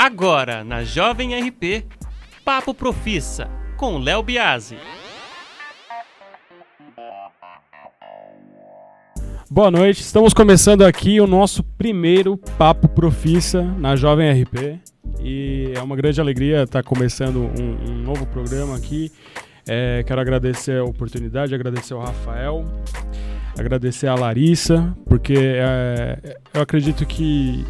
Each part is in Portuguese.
Agora, na Jovem RP, Papo Profissa, com Léo Biasi. Boa noite, estamos começando aqui o nosso primeiro Papo Profissa na Jovem RP. E é uma grande alegria estar começando um novo programa aqui. Quero agradecer a oportunidade, agradecer ao Rafael, agradecer a Larissa, porque eu acredito que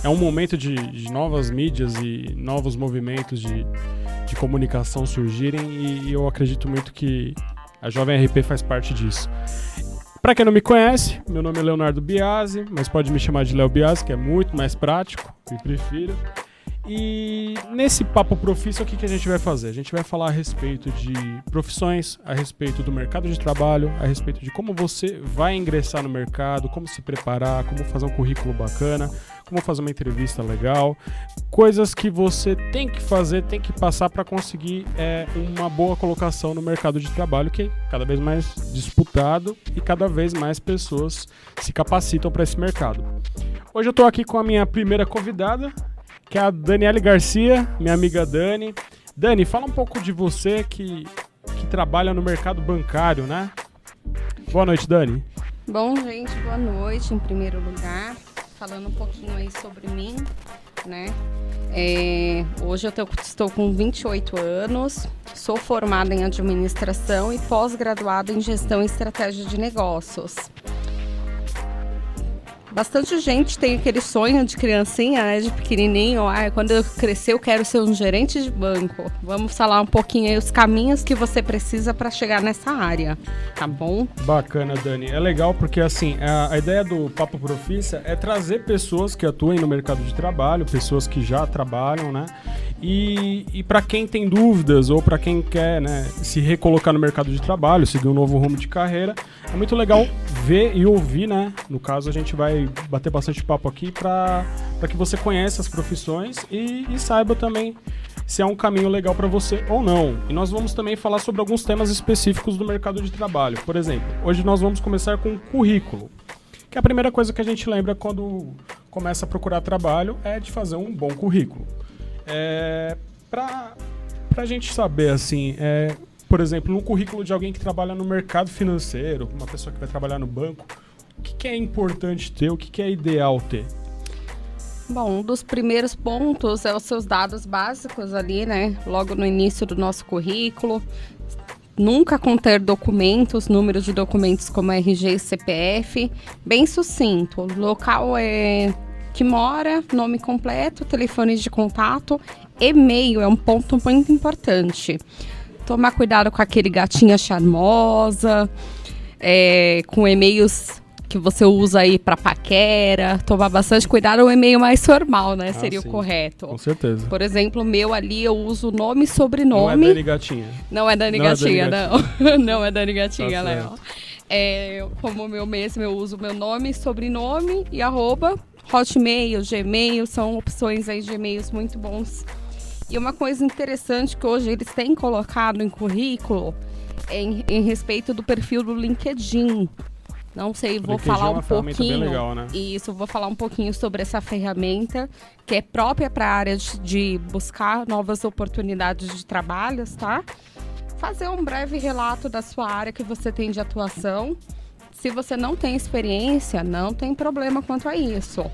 é um momento de novas mídias e novos movimentos de comunicação surgirem, e eu acredito muito que a Jovem RP faz parte disso. Para quem não me conhece, meu nome é Leonardo Biasi, mas pode me chamar de Léo Biasi, que é muito mais prático, eu prefiro. E nesse Papo Profissa, o que a gente vai fazer? A gente vai falar a respeito de profissões, a respeito do mercado de trabalho, a respeito de como você vai ingressar no mercado, como se preparar, como fazer um currículo bacana, como fazer uma entrevista legal, coisas que você tem que fazer, tem que passar para conseguir uma boa colocação no mercado de trabalho, que é cada vez mais disputado e cada vez mais pessoas se capacitam para esse mercado. Hoje eu estou aqui com a minha primeira convidada, que é a Daniele Garcia, minha amiga Dani. Dani, fala um pouco de você que trabalha no mercado bancário, né? Boa noite, Dani. Bom, gente, boa noite, em primeiro lugar. Falando um pouquinho aí sobre mim, né? Hoje eu estou com 28 anos, sou formada em administração e pós-graduada em gestão e estratégia de negócios. Bastante gente tem aquele sonho de criancinha, né, de pequenininho. Quando eu crescer eu quero ser um gerente de banco. Vamos falar um pouquinho aí os caminhos que você precisa para chegar nessa área, tá bom? Bacana, Dani. É legal porque assim, a ideia do Papo Profissa é trazer pessoas que atuem no mercado de trabalho, pessoas que já trabalham, né? E para quem tem dúvidas ou para quem quer, né, se recolocar no mercado de trabalho, seguir um novo rumo de carreira, é muito legal ver e ouvir, né? No caso, a gente vai bater bastante papo aqui para que você conheça as profissões e saiba também se é um caminho legal para você ou não. E nós vamos também falar sobre alguns temas específicos do mercado de trabalho. Por exemplo, hoje nós vamos começar com o currículo, que é a primeira coisa que a gente lembra quando começa a procurar trabalho é de fazer um bom currículo. Para a gente saber, assim, por exemplo, no currículo de alguém que trabalha no mercado financeiro, uma pessoa que vai trabalhar no banco, o que é importante ter, o que é ideal ter? Bom, um dos primeiros pontos é os seus dados básicos ali, né? Logo no início do nosso currículo. Nunca conter documentos, números de documentos como RG e CPF. Bem sucinto. Local que mora, nome completo, telefone de contato, e-mail é um ponto muito importante. Tomar cuidado com aquele gatinha charmosa, com e-mails que você usa aí para paquera. Tomar bastante cuidado, o e-mail mais formal, né? Seria sim, o correto. Com certeza. Por exemplo, o meu ali eu uso nome e sobrenome. Não é Dani Gatinha. Não é Dani Gatinha, não. Não é Dani Gatinha, Tá Léo. Como o meu mesmo, eu uso meu nome, sobrenome e @. Hotmail, Gmail, são opções aí de e-mails muito bons. E uma coisa interessante que hoje eles têm colocado em currículo é em respeito do perfil do LinkedIn. Não sei, vou falar um pouquinho. Bem legal, né? Isso, vou falar um pouquinho sobre essa ferramenta que é própria para a área de buscar novas oportunidades de trabalho, tá? Fazer um breve relato da sua área que você tem de atuação. Se você não tem experiência, não tem problema quanto a isso.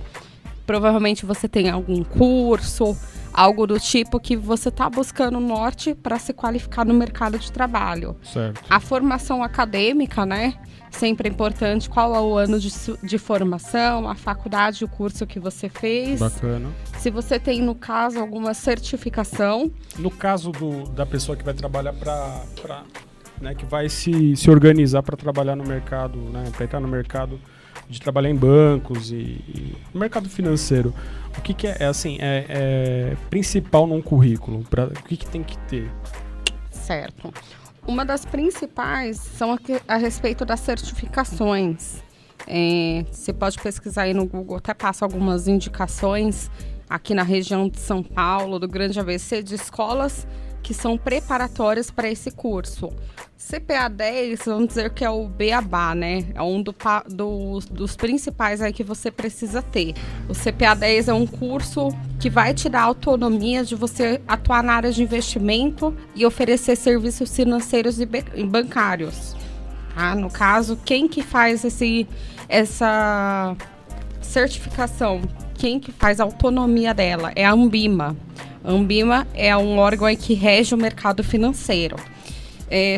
Provavelmente você tem algum curso, algo do tipo que você está buscando norte para se qualificar no mercado de trabalho. Certo. A formação acadêmica, né? Sempre é importante. Qual é o ano de formação, a faculdade, o curso que você fez. Bacana. Se você tem, no caso, alguma certificação. No caso da pessoa que vai trabalhar né, que vai se organizar para trabalhar no mercado, né, para entrar no mercado de trabalhar em bancos e no mercado financeiro, o que é principal num currículo? O que tem que ter? Certo. Uma das principais são a respeito das certificações. Você pode pesquisar aí no Google, até passa algumas indicações aqui na região de São Paulo, do Grande ABC, de escolas que são preparatórias para esse curso. CPA 10, vamos dizer que é o beabá, né? É um dos principais aí que você precisa ter. O CPA 10 é um curso que vai te dar autonomia de você atuar na área de investimento e oferecer serviços financeiros e bancários. Tá? No caso, quem que faz essa certificação, quem que faz a autonomia dela é a Anbima. A Anbima é um órgão aí que rege o mercado financeiro.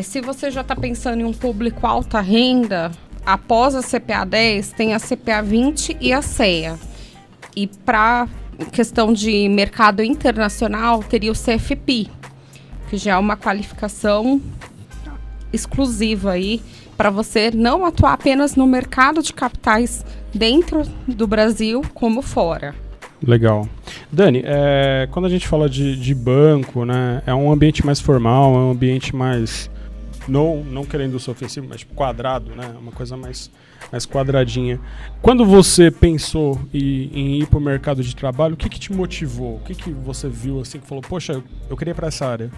Se você já está pensando em um público alta renda, após a CPA 10, tem a CPA 20 e a CEA. E para questão de mercado internacional, teria o CFP, que já é uma qualificação exclusiva aí para você não atuar apenas no mercado de capitais dentro do Brasil como fora. Legal. Dani, quando a gente fala de banco, né, é um ambiente mais formal, é um ambiente mais, não querendo ser ofensivo, mas tipo quadrado, né, uma coisa mais quadradinha. Quando você pensou em ir para o mercado de trabalho, o que te motivou? O que você viu assim que falou, poxa, eu queria ir para essa área?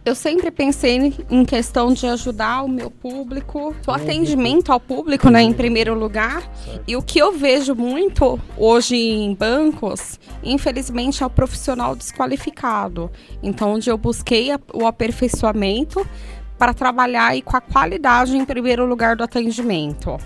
Eu sempre pensei em questão de ajudar o meu público, o atendimento ao público, né, em primeiro lugar. Certo. E o que eu vejo muito hoje em bancos, infelizmente, é o profissional desqualificado. Então, onde eu busquei o aperfeiçoamento para trabalhar aí com a qualidade em primeiro lugar do atendimento.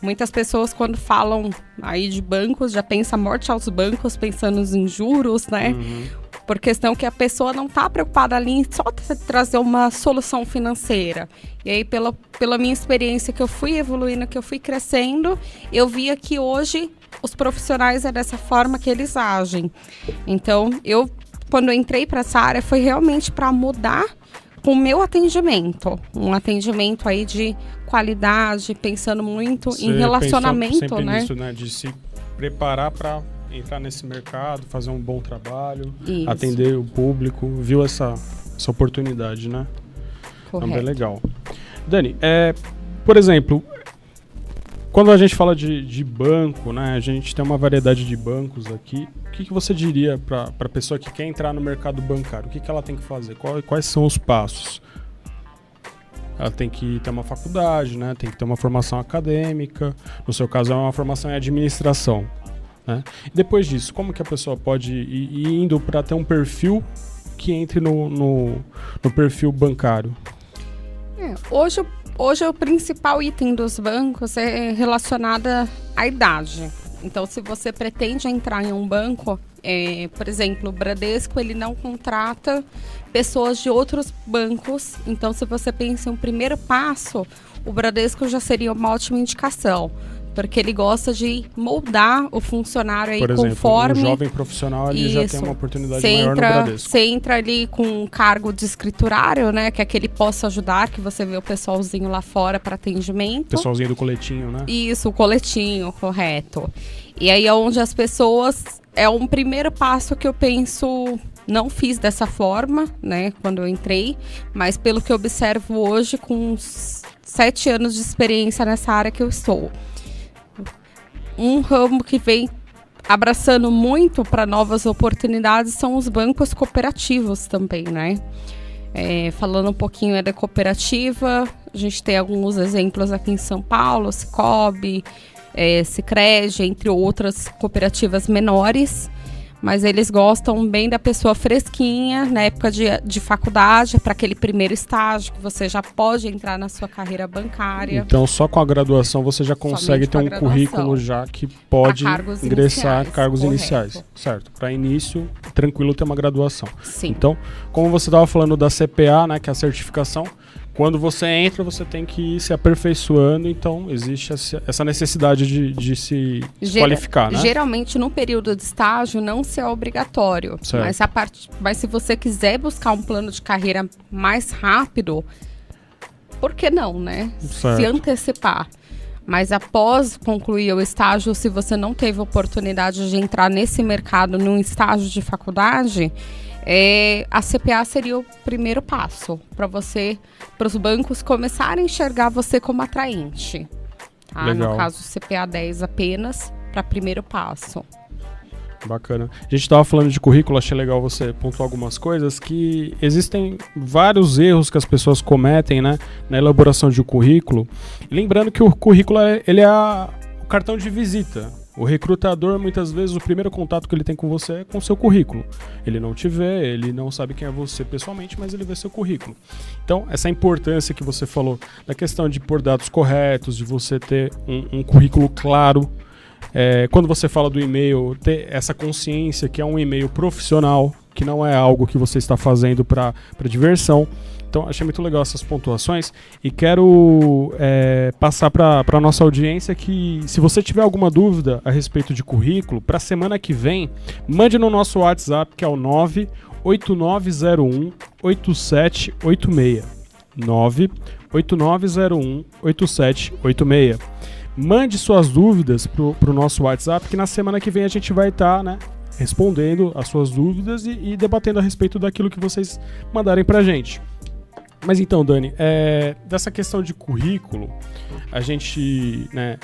Muitas pessoas, quando falam aí de bancos, já pensam morte aos bancos, pensando em juros, né? Uhum. Por questão que a pessoa não está preocupada ali em só trazer uma solução financeira. E aí, pela minha experiência que eu fui evoluindo, que eu fui crescendo, eu via que hoje os profissionais é dessa forma que eles agem. Então, quando eu entrei para essa área, foi realmente para mudar com o meu atendimento. Um atendimento aí de qualidade, pensando muito em relacionamento, sempre né? Nisso, né? De se preparar para entrar nesse mercado, fazer um bom trabalho, isso. Atender o público, viu essa oportunidade, né? Correto. Então, bem legal. Dani, por exemplo, quando a gente fala de banco, né? A gente tem uma variedade de bancos aqui. O que você diria para a pessoa que quer entrar no mercado bancário? O que ela tem que fazer? Quais são os passos? Ela tem que ter uma faculdade, né? Tem que ter uma formação acadêmica. No seu caso, é uma formação em administração. Né? Depois disso, como que a pessoa pode ir indo para ter um perfil que entre no perfil bancário? Hoje o principal item dos bancos é relacionado à idade. Então, se você pretende entrar em um banco, por exemplo, o Bradesco, ele não contrata pessoas de outros bancos. Então, se você pensa em um primeiro passo, o Bradesco já seria uma ótima indicação. Porque ele gosta de moldar o funcionário aí conforme... Por exemplo, um jovem profissional ali já tem uma oportunidade maior no Bradesco. Você entra ali com um cargo de escriturário, né? Que é aquele possa ajudar, que você vê o pessoalzinho lá fora para atendimento. Pessoalzinho do coletinho, né? Isso, o coletinho, correto. E aí é onde as pessoas... É um primeiro passo que eu penso... Não fiz dessa forma, né? Quando eu entrei. Mas pelo que eu observo hoje, com uns 7 anos de experiência nessa área que eu estou... Um ramo que vem abraçando muito para novas oportunidades são os bancos cooperativos também, né? Falando um pouquinho da cooperativa, a gente tem alguns exemplos aqui em São Paulo, Sicoob, Sicredi, entre outras cooperativas menores. Mas eles gostam bem da pessoa fresquinha, na época de faculdade, para aquele primeiro estágio, que você já pode entrar na sua carreira bancária. Então, só com a graduação você já consegue ter um currículo já que pode ingressar cargos iniciais. Certo. Para início, tranquilo ter uma graduação. Sim. Então, como você estava falando da CPA, né, que é a certificação, quando você entra, você tem que ir se aperfeiçoando, então existe essa necessidade de se qualificar, né? Geralmente, no período de estágio, não é obrigatório. Mas se você quiser buscar um plano de carreira mais rápido, por que não, né? Certo. Se antecipar. Mas após concluir o estágio, se você não teve oportunidade de entrar nesse mercado num estágio de faculdade... a CPA seria o primeiro passo para os bancos começarem a enxergar você como atraente. Tá? Legal. No caso, CPA 10 apenas para primeiro passo. Bacana. A gente estava falando de currículo, achei legal você pontuar algumas coisas, que existem vários erros que as pessoas cometem, né, na elaboração de um currículo. Lembrando que o currículo ele é o cartão de visita. O recrutador, muitas vezes, o primeiro contato que ele tem com você é com o seu currículo. Ele não te vê, ele não sabe quem é você pessoalmente, mas ele vê seu currículo. Então, essa importância que você falou da questão de pôr dados corretos, de você ter um currículo claro. Quando você fala do e-mail, ter essa consciência que é um e-mail profissional, que não é algo que você está fazendo para diversão. Então, achei muito legal essas pontuações e quero passar para a nossa audiência que, se você tiver alguma dúvida a respeito de currículo, para a semana que vem, mande no nosso WhatsApp, que é o 989018786. 989018786. Mande suas dúvidas pro nosso WhatsApp, que na semana que vem a gente vai estar, né, respondendo as suas dúvidas e debatendo a respeito daquilo que vocês mandarem pra gente. Mas então, Dani, dessa questão de currículo, a gente, né,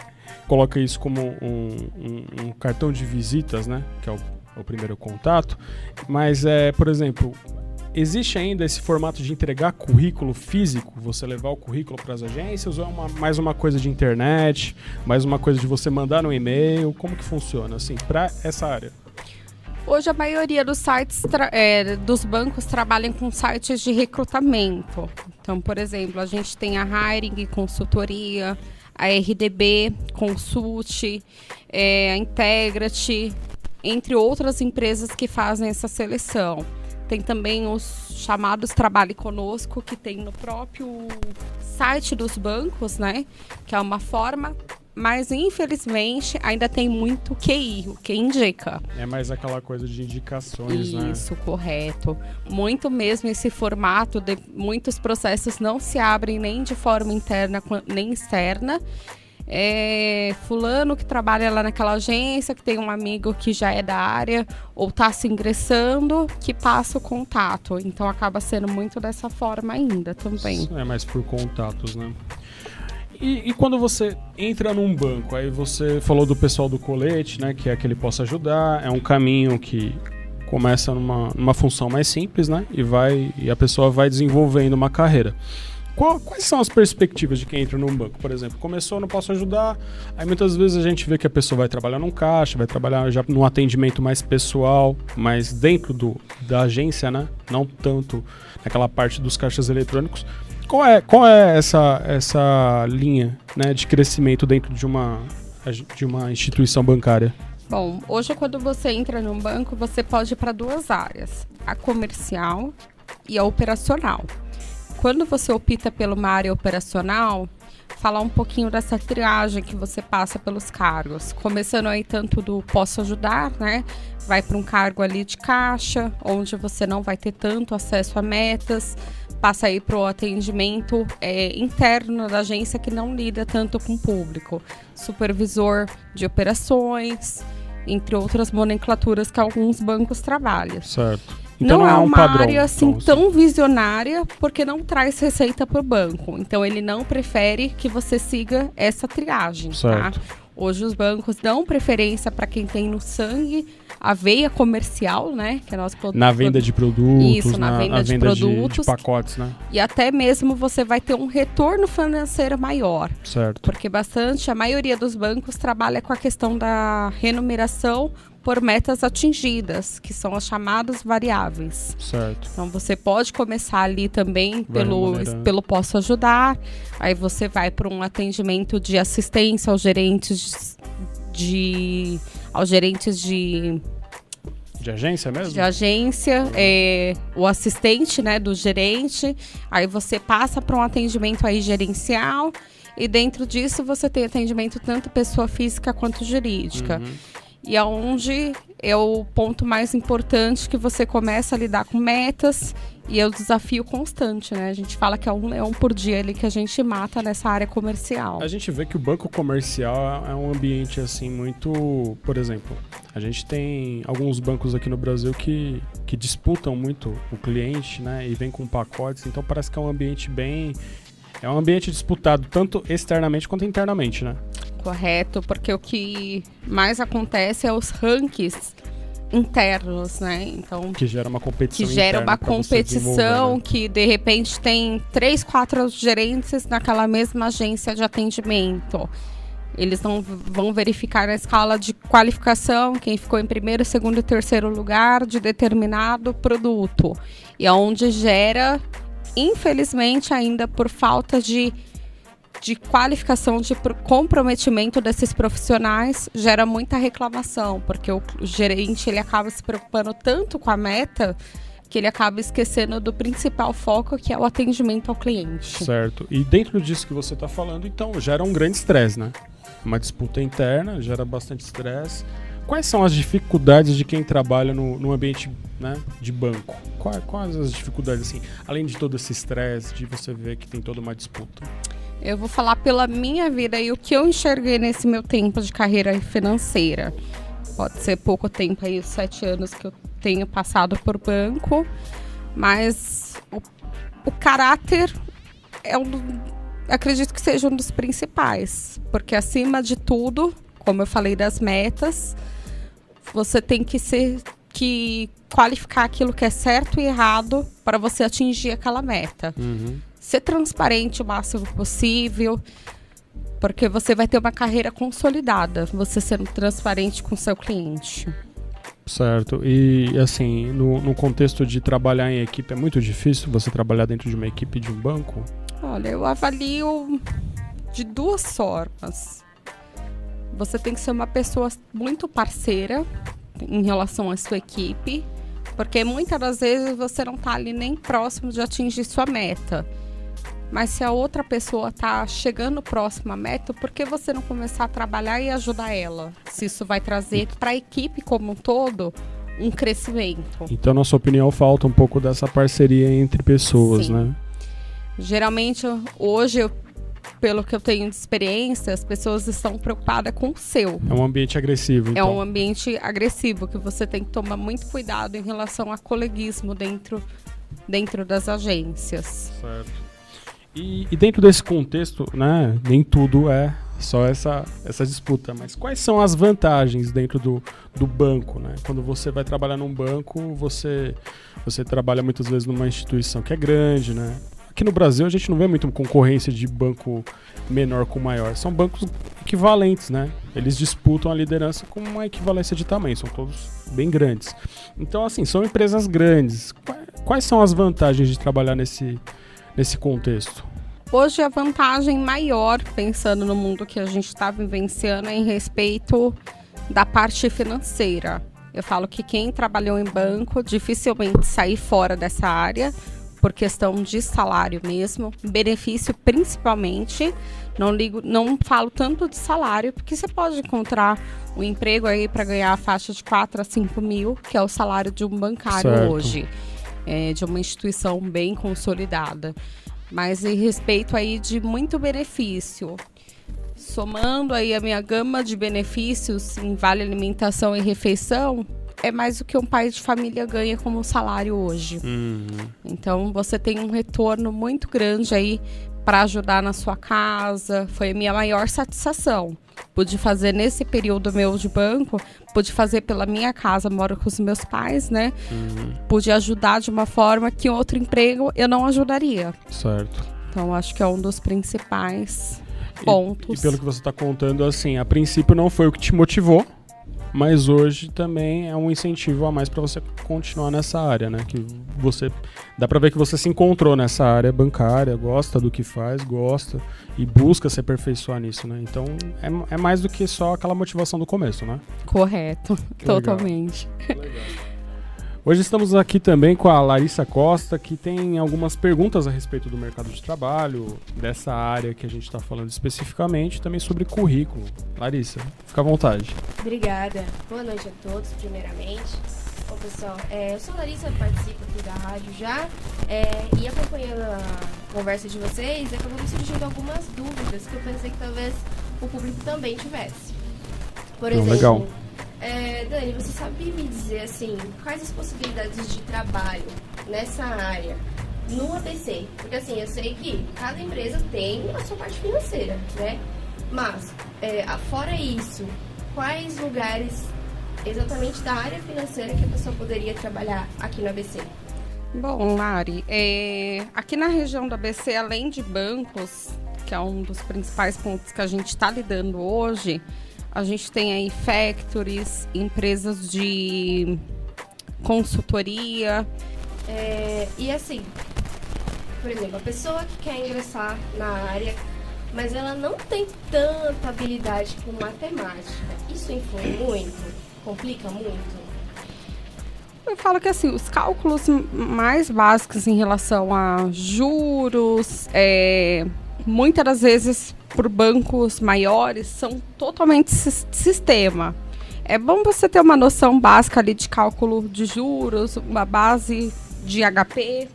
coloca isso como um cartão de visitas, né, que é o primeiro contato, mas, por exemplo, existe ainda esse formato de entregar currículo físico, você levar o currículo para as agências, ou é mais uma coisa de internet, mais uma coisa de você mandar no e-mail? Como que funciona, assim, para essa área? Hoje a maioria dos sites dos bancos trabalham com sites de recrutamento. Então, por exemplo, a gente tem a Hiring Consultoria, a RDB Consult, a Integrity, entre outras empresas que fazem essa seleção. Tem também os chamados Trabalhe Conosco, que tem no próprio site dos bancos, né? Que é uma forma, mas infelizmente ainda tem muito QI, o que indica. É mais aquela coisa de indicações, né? Isso, correto. Muito mesmo esse formato, muitos processos não se abrem nem de forma interna nem externa. Fulano que trabalha lá naquela agência, que tem um amigo que já é da área ou está se ingressando, que passa o contato. Então acaba sendo muito dessa forma ainda também. Isso é mais por contatos, né? E quando você entra num banco, aí você falou do pessoal do colete, né, que é que ele possa ajudar, é um caminho que começa numa função mais simples, né, e a pessoa vai desenvolvendo uma carreira. Quais são as perspectivas de quem entra num banco? Por exemplo, começou, não posso ajudar, aí muitas vezes a gente vê que a pessoa vai trabalhar num caixa, vai trabalhar já num atendimento mais pessoal, mas dentro da agência, né? Não tanto naquela parte dos caixas eletrônicos. Qual é essa linha, né, de crescimento dentro de uma instituição bancária? Bom, hoje quando você entra num banco, você pode ir para duas áreas, a comercial e a operacional. Quando você opta por uma área operacional, falar um pouquinho dessa triagem que você passa pelos cargos. Começando aí tanto do posso ajudar, né? Vai para um cargo ali de caixa, onde você não vai ter tanto acesso a metas. Passa aí para o atendimento interno da agência, que não lida tanto com o público. Supervisor de operações, entre outras nomenclaturas que alguns bancos trabalham. Certo. Então não é uma padrão, área assim tão visionária, porque não traz receita para o banco. Então ele não prefere que você siga essa triagem, certo. Tá? Hoje os bancos dão preferência para quem tem no sangue a veia comercial, né? Que é nosso na venda de produtos. Isso, na venda de produtos. De pacotes, né? E até mesmo você vai ter um retorno financeiro maior. Certo. Porque a maioria dos bancos trabalha com a questão da remuneração por metas atingidas, que são as chamadas variáveis. Certo. Então você pode começar ali também pelo posso ajudar, aí você vai para um atendimento de assistência aos gerentes de agência mesmo? De agência, o assistente, né, do gerente, aí você passa para um atendimento aí gerencial, e dentro disso você tem atendimento tanto pessoa física quanto jurídica. Uhum. E aonde é o ponto mais importante, que você começa a lidar com metas, e é o desafio constante, né? A gente fala que é um leão por dia ali que a gente mata nessa área comercial. A gente vê que o banco comercial é um ambiente assim muito... Por exemplo, a gente tem alguns bancos aqui no Brasil que disputam muito o cliente, né? E vem com pacotes, então parece que é um ambiente é um ambiente disputado tanto externamente quanto internamente, né? Correto, porque o que mais acontece é os rankings internos, né? Então, que gera uma competição que gera interna uma pra você desenvolver, competição né? que, de repente, tem 3, 4 gerentes naquela mesma agência de atendimento. Eles não vão verificar na escala de qualificação quem ficou em primeiro, segundo e terceiro lugar de determinado produto. E é onde gera, infelizmente, ainda por falta de qualificação, de comprometimento desses profissionais, gera muita reclamação, porque o gerente ele acaba se preocupando tanto com a meta que ele acaba esquecendo do principal foco, que é o atendimento ao cliente. Certo. E dentro disso que você está falando, então, gera um grande estresse, né? Uma disputa interna, gera bastante estresse. Quais são as dificuldades de quem trabalha no ambiente, né, de banco? Quais as dificuldades, assim, além de todo esse estresse, de você ver que tem toda uma disputa? Eu vou falar pela minha vida e o que eu enxerguei nesse meu tempo de carreira financeira. Pode ser pouco tempo aí, os 7 anos que eu tenho passado por banco, mas o caráter acredito que seja um dos principais, porque acima de tudo, como eu falei das metas, você tem que qualificar aquilo que é certo e errado para você atingir aquela meta. Ser transparente o máximo possível, porque você vai ter uma carreira consolidada, você sendo transparente com o seu cliente. Certo. E, assim, no contexto de trabalhar em equipe, é muito difícil você trabalhar dentro de uma equipe de um banco? Olha, eu avalio de 2 formas. Você tem que ser uma pessoa muito parceira em relação à sua equipe, porque muitas das vezes você não está ali nem próximo de atingir sua meta. Mas se a outra pessoa está chegando próximo à meta, por que você não começar a trabalhar e ajudar ela? Se isso vai trazer para a equipe como um todo um crescimento. Então, na sua opinião, falta um pouco dessa parceria entre pessoas, Sim. né? Geralmente, hoje, pelo que eu tenho de experiência, as pessoas estão preocupadas com o seu. É um ambiente agressivo, então. É um ambiente agressivo, que você tem que tomar muito cuidado em relação a coleguismo dentro das agências. Certo. E dentro desse contexto, né, nem tudo é só essa disputa, mas quais são as vantagens dentro do banco, né? Quando você vai trabalhar num banco, você trabalha muitas vezes numa instituição que é grande, né? Aqui no Brasil a gente não vê muito concorrência de banco menor com maior, são bancos equivalentes, né? Eles disputam a liderança com uma equivalência de tamanho, são todos bem grandes. Então, assim, são empresas grandes. Quais são as vantagens de trabalhar nesse contexto? Hoje a vantagem maior, pensando no mundo que a gente está vivenciando, é em respeito da parte financeira. Eu falo que quem trabalhou em banco dificilmente sai fora dessa área, por questão de salário mesmo, benefício principalmente. Não falo tanto de salário, porque você pode encontrar um emprego aí para ganhar a faixa de 4 a 5 mil, que é o salário de um bancário certo. hoje, de uma instituição bem consolidada. Mas em respeito aí de muito benefício. Somando aí a minha gama de benefícios em vale alimentação e refeição, é mais do que um pai de família ganha como salário hoje. Então você tem um retorno muito grande aí para ajudar na sua casa. Foi a minha maior satisfação. Pude fazer nesse período meu de banco, pude fazer pela minha casa, moro com os meus pais, né? Pude ajudar de uma forma que em outro emprego eu não ajudaria. Certo. Então acho que é um dos principais pontos. E pelo que você está contando, assim, a princípio não foi o que te motivou, mas hoje também é um incentivo a mais para você continuar nessa área, né? Que você dá para ver que você se encontrou nessa área bancária, gosta do que faz, gosta e busca se aperfeiçoar nisso, né? Então é mais do que só aquela motivação do começo, né? Correto, Que totalmente. Legal. Hoje estamos aqui também com a Larissa Costa, que tem algumas perguntas a respeito do mercado de trabalho, dessa área que a gente está falando especificamente, também sobre currículo. Larissa, fica à vontade. Obrigada. Boa noite a todos, primeiramente. Bom, pessoal, eu sou a Larissa, participo aqui da rádio já, e acompanhando a conversa de vocês, acabou me surgindo algumas dúvidas que eu pensei que talvez o público também tivesse. Por exemplo, legal. Dani, você sabe me dizer, assim, quais as possibilidades de trabalho nessa área no ABC? Porque, assim, eu sei que cada empresa tem a sua parte financeira, né? Mas, fora isso, quais lugares exatamente da área financeira que a pessoa poderia trabalhar aqui no ABC? Bom, Lari, aqui na região do ABC, além de bancos, que é um dos principais pontos que a gente está lidando hoje, a gente tem aí factories, empresas de consultoria. E assim, por exemplo, a pessoa que quer ingressar na área, mas ela não tem tanta habilidade com matemática, isso influi muito? Complica muito? Eu falo que assim, os cálculos mais básicos em relação a juros, muitas das vezes por bancos maiores, são totalmente sistema. É bom você ter uma noção básica ali de cálculo de juros, uma base de HP,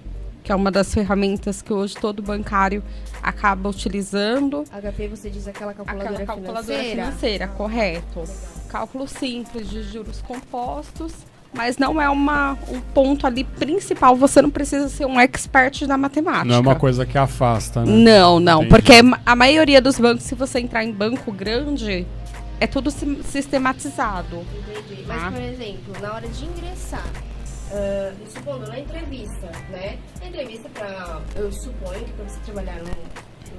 que é uma das ferramentas que hoje todo bancário acaba utilizando. HP, você diz aquela calculadora financeira, correto. Legal. Cálculo simples de juros compostos, mas não é um ponto ali principal. Você não precisa ser um expert da matemática. Não é uma coisa que afasta, né? Não, Entendi. porque a maioria dos bancos, se você entrar em banco grande, é tudo sistematizado. Entendi. Mas, por exemplo, na hora de ingressar, supondo na entrevista, né? Na entrevista, eu suponho que para você trabalhar no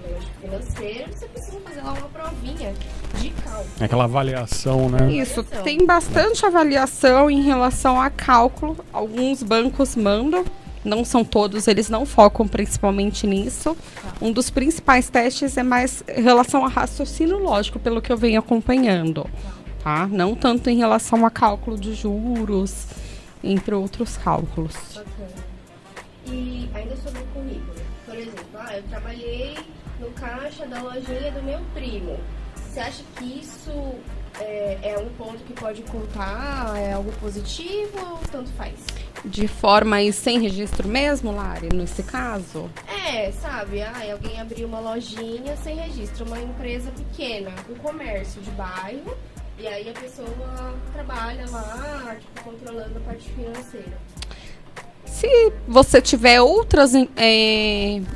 negócio financeiro, você precisa fazer lá uma provinha de cálculo. Aquela avaliação, né? Isso, tem bastante avaliação em relação a cálculo. Alguns bancos mandam, não são todos, eles não focam principalmente nisso. Um dos principais testes é mais em relação a raciocínio lógico, pelo que eu venho acompanhando. Tá? Não tanto em relação a cálculo de juros, entre outros cálculos. Bacana. E ainda sobre o currículo, por exemplo, eu trabalhei no caixa da lojinha do meu primo. Você acha que isso é um ponto que pode contar? É algo positivo ou tanto faz? De forma aí sem registro mesmo, Lari, nesse caso? Sabe? Alguém abriu uma lojinha sem registro, uma empresa pequena, um comércio de bairro, e aí a pessoa trabalha lá, controlando a parte financeira. Se você tiver outras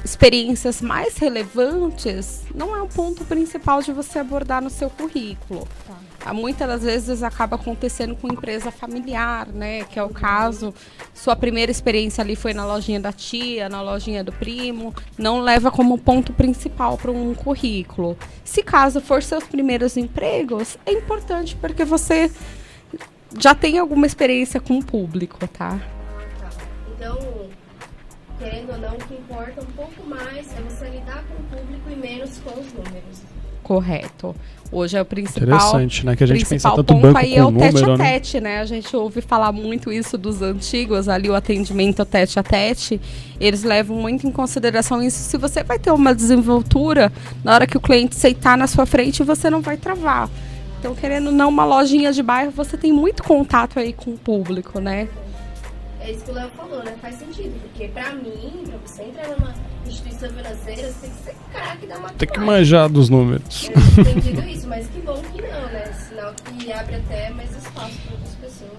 experiências mais relevantes, não é o ponto principal de você abordar no seu currículo. Muitas das vezes acaba acontecendo com empresa familiar, né? Que é o caso, sua primeira experiência ali foi na lojinha da tia, na lojinha do primo, não leva como ponto principal para um currículo. Se caso for seus primeiros empregos, é importante porque você já tem alguma experiência com o público, tá? Então, querendo ou não, o que importa um pouco mais é você lidar com o público e menos com os números. Correto. Hoje é o principal. Interessante, né? Que a gente pensa tanto ponto banco aí com é o número, tete a né? tete, né? A gente ouve falar muito isso dos antigos, ali o atendimento tete a tete. Eles levam muito em consideração isso. Se você vai ter uma desenvoltura, na hora que o cliente sentar na sua frente, você não vai travar. Então, querendo ou não, uma lojinha de bairro, você tem muito contato aí com o público, né? É isso que o Léo falou, né? Faz sentido, porque pra mim, pra você entrar numa instituição financeira, você tem que ser craque da matemática. Tem que manjar dos números. Eu não entendido isso, mas que bom que não, né? Sinal que abre até mais espaço para outras pessoas.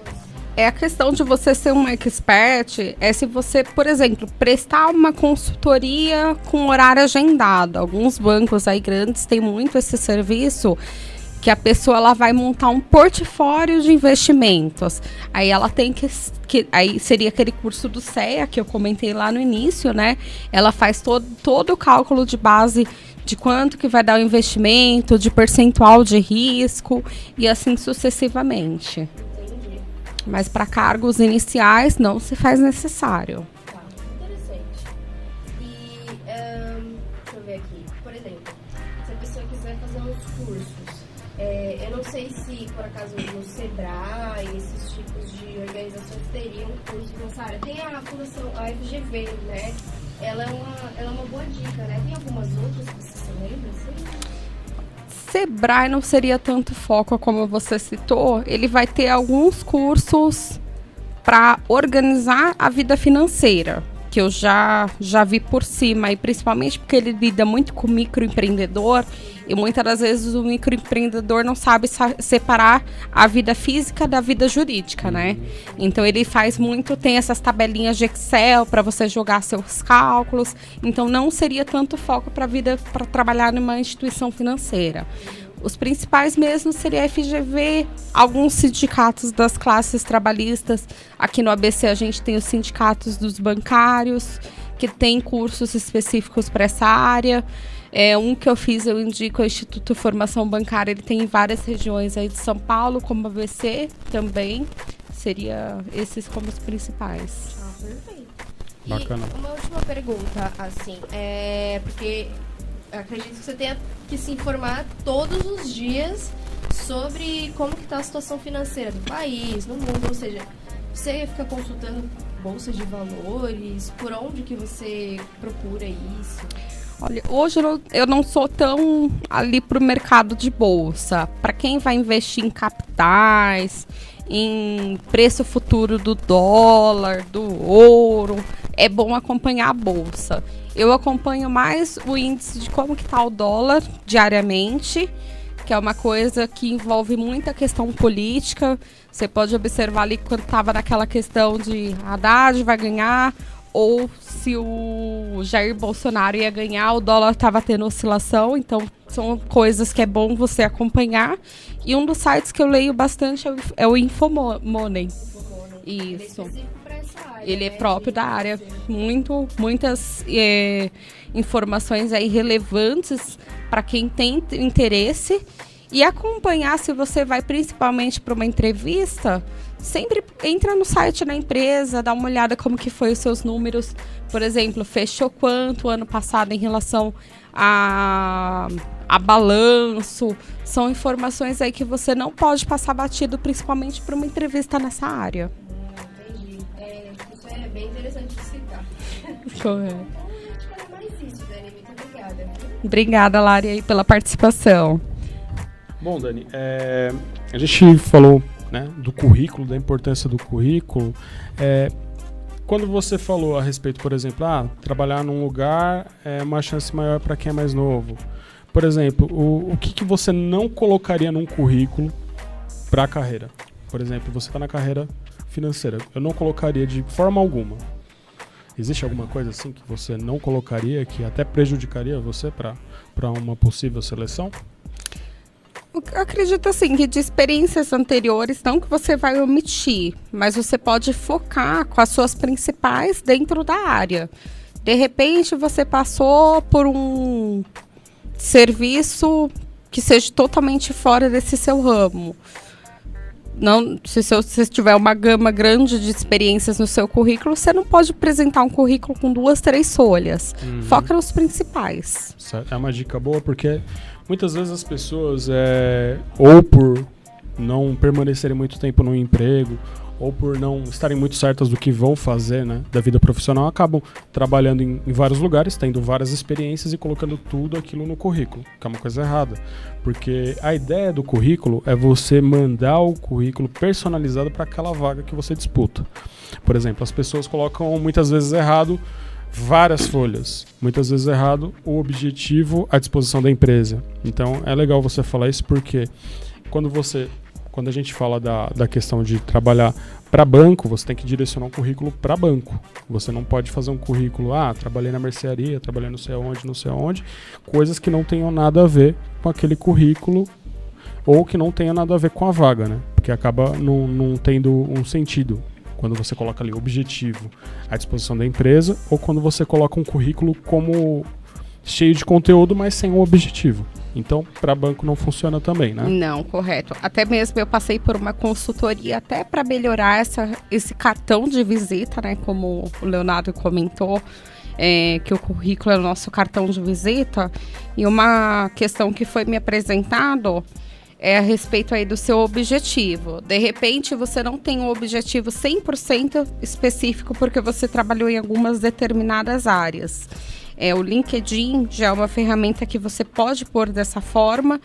É a questão de você ser um expert, se você, por exemplo, prestar uma consultoria com horário agendado. Alguns bancos aí grandes têm muito esse serviço, que a pessoa ela vai montar um portfólio de investimentos. Aí ela tem que aí seria aquele curso do CEA que eu comentei lá no início, né? Ela faz todo o cálculo de base de quanto que vai dar o investimento, de percentual de risco e assim sucessivamente. Entendi. Mas para cargos iniciais não se faz necessário. Tá, interessante. E, deixa eu ver aqui. Por exemplo, se a pessoa quiser fazer uns cursos, eu não sei se, por acaso, no Sebrae, esses tipos de organizações teriam curso nessa área. Tem a fundação, a FGV, né? Ela é uma boa dica, né? Tem algumas outras que você se lembra, assim? Sebrae não seria tanto foco como você citou. Ele vai ter alguns cursos para organizar a vida financeira, que eu já vi por cima, e principalmente porque ele lida muito com microempreendedor, e muitas das vezes o microempreendedor não sabe separar a vida física da vida jurídica, né? Então ele faz muito, tem essas tabelinhas de Excel para você jogar seus cálculos, então não seria tanto foco para trabalhar numa instituição financeira. Os principais mesmo seria a FGV, alguns sindicatos das classes trabalhistas. Aqui no ABC a gente tem os sindicatos dos bancários, que tem cursos específicos para essa área. Um que eu fiz, eu indico, é o Instituto de Formação Bancária, ele tem em várias regiões aí de São Paulo, como ABC também. Seria esses como os principais. Perfeito. Bacana. E uma última pergunta, assim, porque acredito que você tenha que se informar todos os dias sobre como que está a situação financeira do país, no mundo, ou seja, você fica consultando bolsa de valores, por onde que você procura isso? Olha, hoje eu não sou tão ali para o mercado de bolsa. Para quem vai investir em capitais, em preço futuro do dólar, do ouro, é bom acompanhar a bolsa. Eu acompanho mais o índice de como que está o dólar diariamente, que é uma coisa que envolve muita questão política. Você pode observar ali quando estava naquela questão de Haddad vai ganhar, ou se o Jair Bolsonaro ia ganhar, o dólar estava tendo oscilação. Então, são coisas que é bom você acompanhar. E um dos sites que eu leio bastante é o Infomoney. Isso. Ele é próprio da área. Muitas informações aí relevantes para quem tem interesse. E acompanhar, se você vai principalmente para uma entrevista, sempre entra no site da empresa, dá uma olhada como que foi os seus números. Por exemplo, fechou quanto ano passado em relação a balanço. São informações aí que você não pode passar batido, principalmente para uma entrevista nessa área. Entendi. Isso é bem interessante de citar. Correto. Então, mais isso, Dani. Muito obrigada. Obrigada, Lari, aí, pela participação. Bom, Dani, a gente falou, né, do currículo, da importância do currículo. Quando você falou a respeito, por exemplo, trabalhar num lugar é uma chance maior para quem é mais novo. Por exemplo, o que você não colocaria num currículo para a carreira? Por exemplo, você está na carreira financeira. Eu não colocaria de forma alguma. Existe alguma coisa assim que você não colocaria, que até prejudicaria você para uma possível seleção? Eu acredito assim, que de experiências anteriores, não que você vai omitir, mas você pode focar com as suas principais dentro da área. De repente, você passou por um serviço que seja totalmente fora desse seu ramo. Não, se você tiver uma gama grande de experiências no seu currículo, você não pode apresentar um currículo com 2, 3 folhas. Foca nos principais. É uma dica boa, porque muitas vezes as pessoas, ou por não permanecerem muito tempo no emprego, ou por não estarem muito certas do que vão fazer, né, da vida profissional, acabam trabalhando em vários lugares, tendo várias experiências e colocando tudo aquilo no currículo, que é uma coisa errada. Porque a ideia do currículo é você mandar o currículo personalizado para aquela vaga que você disputa. Por exemplo, as pessoas colocam muitas vezes errado várias folhas, muitas vezes errado o objetivo à disposição da empresa. Então é legal você falar isso, porque quando a gente fala da questão de trabalhar para banco, você tem que direcionar um currículo para banco. Você não pode fazer um currículo, trabalhei na mercearia, trabalhei não sei onde, coisas que não tenham nada a ver com aquele currículo ou que não tenham nada a ver com a vaga, né? Porque acaba não tendo um sentido quando você coloca ali objetivo à disposição da empresa, ou quando você coloca um currículo como cheio de conteúdo, mas sem um objetivo. Então, para banco não funciona também, né? Não, correto. Até mesmo eu passei por uma consultoria até para melhorar esse cartão de visita, né? Como o Leonardo comentou, que o currículo é o nosso cartão de visita. E uma questão que foi me apresentado é a respeito aí do seu objetivo. De repente, você não tem um objetivo 100% específico porque você trabalhou em algumas determinadas áreas. O LinkedIn já é uma ferramenta que você pode pôr dessa forma.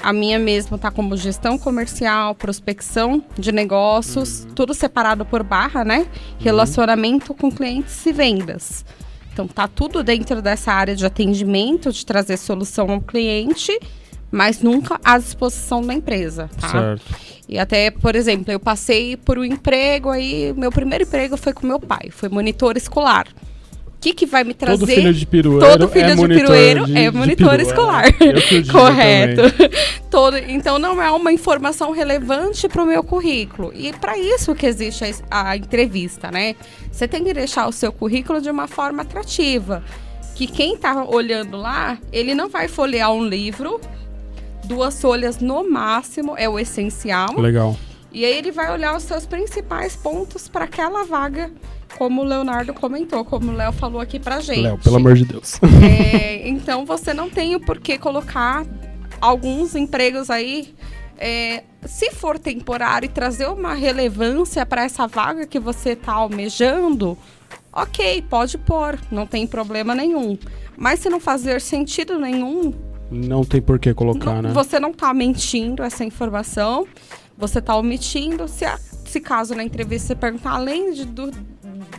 A minha mesmo está como gestão comercial, prospecção de negócios, tudo separado por barra, né? Relacionamento com clientes e vendas. Então, tá tudo dentro dessa área de atendimento, de trazer solução ao cliente, mas nunca à disposição da empresa, tá? Certo. E até, por exemplo, eu passei por um emprego aí, meu primeiro emprego foi com meu pai, foi monitor escolar. que vai me trazer... Todo filho de pirueiro Todo filho de pirueiro é monitor de escolar. Eu que o digo Correto. também. Então, não é uma informação relevante para o meu currículo. E para isso que existe a entrevista, né? Você tem que deixar o seu currículo de uma forma atrativa. Que quem está olhando lá, ele não vai folhear um livro, 2 folhas no máximo, é o essencial. Legal. E aí ele vai olhar os seus principais pontos para aquela vaga, como o Leonardo comentou, como o Léo falou aqui pra gente. Léo, pelo amor de Deus. Então você não tem o porquê colocar alguns empregos aí, se for temporário e trazer uma relevância para essa vaga que você está almejando, ok, pode pôr, não tem problema nenhum. Mas se não fazer sentido nenhum... Não tem por que colocar, né? Você não está mentindo essa informação, você está omitindo. Se caso na entrevista você perguntar, além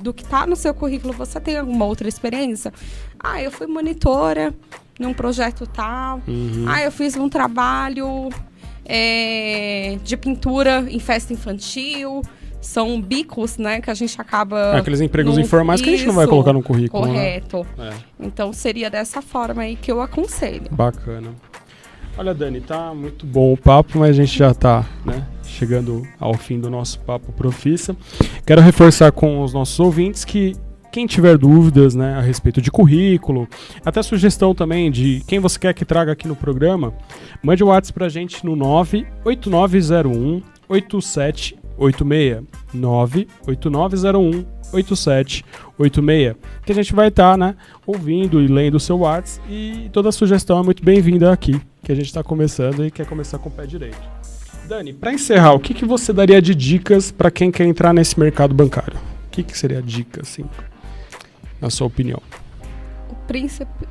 do que está no seu currículo, você tem alguma outra experiência? Eu fui monitora num projeto tal. Eu fiz um trabalho de pintura em festa infantil. São bicos, né, que a gente acaba... Aqueles empregos informais que a gente não vai colocar no currículo, correto. Né? Então seria dessa forma aí que eu aconselho. Bacana. Olha, Dani, tá muito bom o papo, mas a gente já tá, né, chegando ao fim do nosso Papo Profissa. Quero reforçar com os nossos ouvintes que quem tiver dúvidas, né, a respeito de currículo, até sugestão também de quem você quer que traga aqui no programa, mande o WhatsApp pra gente no 98901 8786 98901 8786, que a gente vai estar, né, ouvindo e lendo o seu WhatsApp, e toda sugestão é muito bem-vinda aqui, que a gente está começando e quer começar com o pé direito. Dani, para encerrar, o que você daria de dicas para quem quer entrar nesse mercado bancário? O que seria a dica, assim, na sua opinião?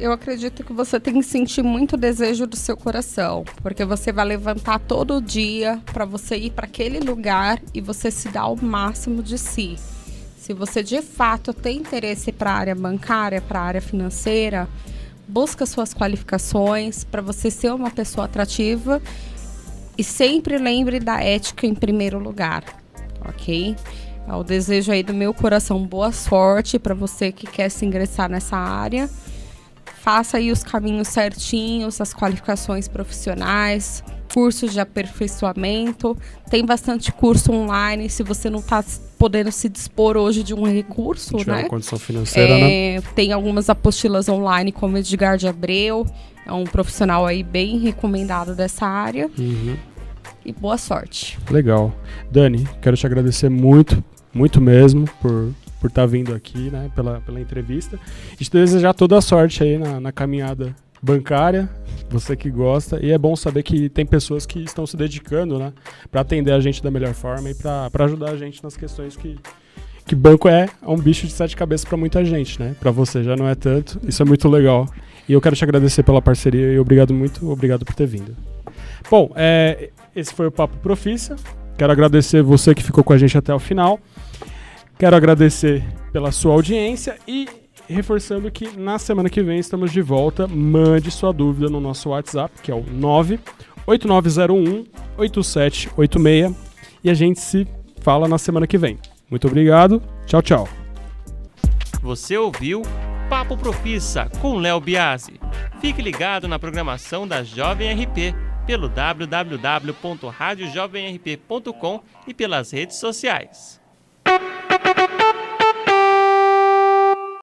Eu acredito que você tem que sentir muito desejo do seu coração, porque você vai levantar todo dia para você ir para aquele lugar e você se dá o máximo de si. Se você de fato tem interesse para a área bancária, para a área financeira, busca suas qualificações para você ser uma pessoa atrativa e sempre lembre da ética em primeiro lugar, ok? O desejo aí do meu coração, boa sorte para você que quer se ingressar nessa área. Faça aí os caminhos certinhos, as qualificações profissionais, cursos de aperfeiçoamento. Tem bastante curso online, se você não está podendo se dispor hoje de um recurso, tiver né? Uma condição financeira, né? Tem algumas apostilas online, como Edgar de Abreu, é um profissional aí bem recomendado dessa área. E boa sorte. Legal. Dani, quero te agradecer muito, muito mesmo por estar vindo aqui, né, pela entrevista, e te desejar toda a sorte aí na caminhada bancária, você que gosta, e é bom saber que tem pessoas que estão se dedicando, né, para atender a gente da melhor forma e para ajudar a gente nas questões que banco é um bicho de 7 cabeças para muita gente, né, para você já não é tanto, isso é muito legal, e eu quero te agradecer pela parceria e obrigado por ter vindo. Bom, esse foi o Papo Profissa, quero agradecer você que ficou com a gente até o final. Quero agradecer pela sua audiência e reforçando que na semana que vem estamos de volta. Mande sua dúvida no nosso WhatsApp, que é o 98901 8786, e a gente se fala na semana que vem. Muito obrigado. Tchau, tchau. Você ouviu Papo Profissa com Léo Biasi. Fique ligado na programação da Jovem RP pelo www.radiojovemrp.com e pelas redes sociais.